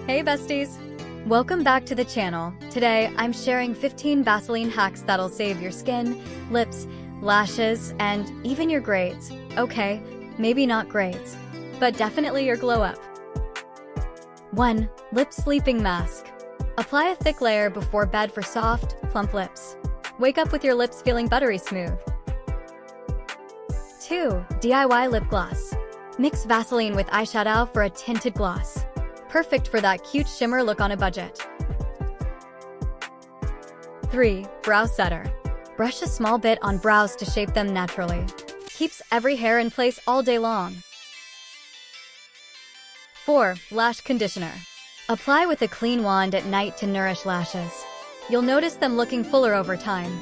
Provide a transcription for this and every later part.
Hey besties! Welcome back to the channel. Today, I'm sharing 15 Vaseline hacks that'll save your skin, lips, lashes, and even your grades. Okay, maybe not grades, but definitely your glow up. 1. Lip Sleeping Mask. Apply a thick layer before bed for soft, plump lips. Wake up with your lips feeling buttery smooth. 2. DIY Lip Gloss. Mix Vaseline with eyeshadow for a tinted gloss. Perfect for that cute shimmer look on a budget. 3. Brow Setter. Brush a small bit on brows to shape them naturally. Keeps every hair in place all day long. 4. Lash Conditioner. Apply with a clean wand at night to nourish lashes. You'll notice them looking fuller over time.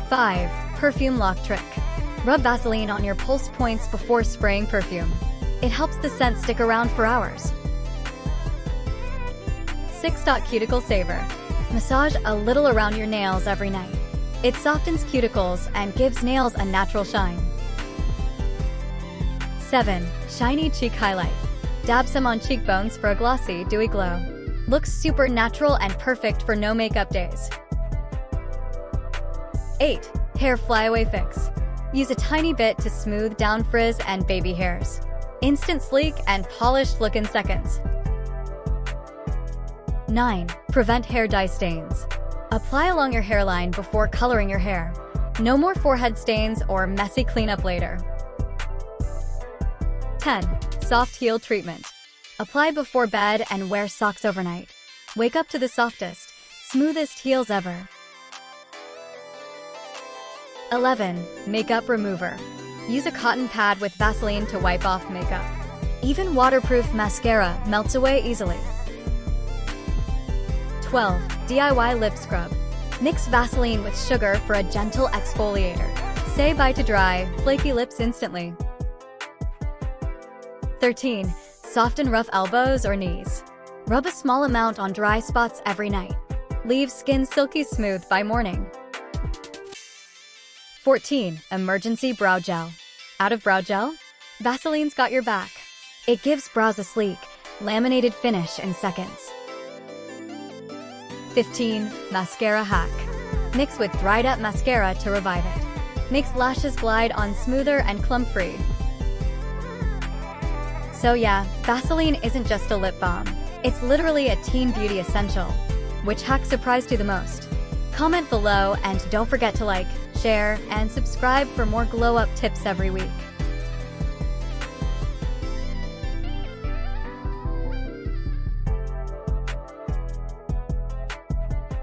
5. Perfume Lock Trick. Rub Vaseline on your pulse points before spraying perfume. It helps the scent stick around for hours. 6. Cuticle Saver. Massage a little around your nails every night. It softens cuticles and gives nails a natural shine. 7. Shiny Cheek Highlight. Dab some on cheekbones for a glossy, dewy glow. Looks super natural and perfect for no makeup days. 8. Hair Flyaway Fix. Use a tiny bit to smooth down frizz and baby hairs. Instant sleek and polished look in seconds. 9. Prevent hair dye stains. Apply along your hairline before coloring your hair. No more forehead stains or messy cleanup later. 10. Soft Heel Treatment. Apply before bed and wear socks overnight. Wake up to the softest, smoothest heels ever. 11. Makeup Remover. Use a cotton pad with Vaseline to wipe off makeup. Even waterproof mascara melts away easily. 12. DIY Lip Scrub. Mix Vaseline with sugar for a gentle exfoliator. Say bye to dry, flaky lips instantly. 13. Soften rough elbows or knees. Rub a small amount on dry spots every night. Leave skin silky smooth by morning. 14. Emergency Brow Gel. Out of brow gel? Vaseline's got your back. It gives brows a sleek, laminated finish in seconds. 15. Mascara Hack. Mix with dried up mascara to revive it. Makes lashes glide on smoother and clump-free. So yeah, Vaseline isn't just a lip balm. It's literally a teen beauty essential. Which hack surprised you the most? Comment below and don't forget to like, share, and subscribe for more glow up tips every week.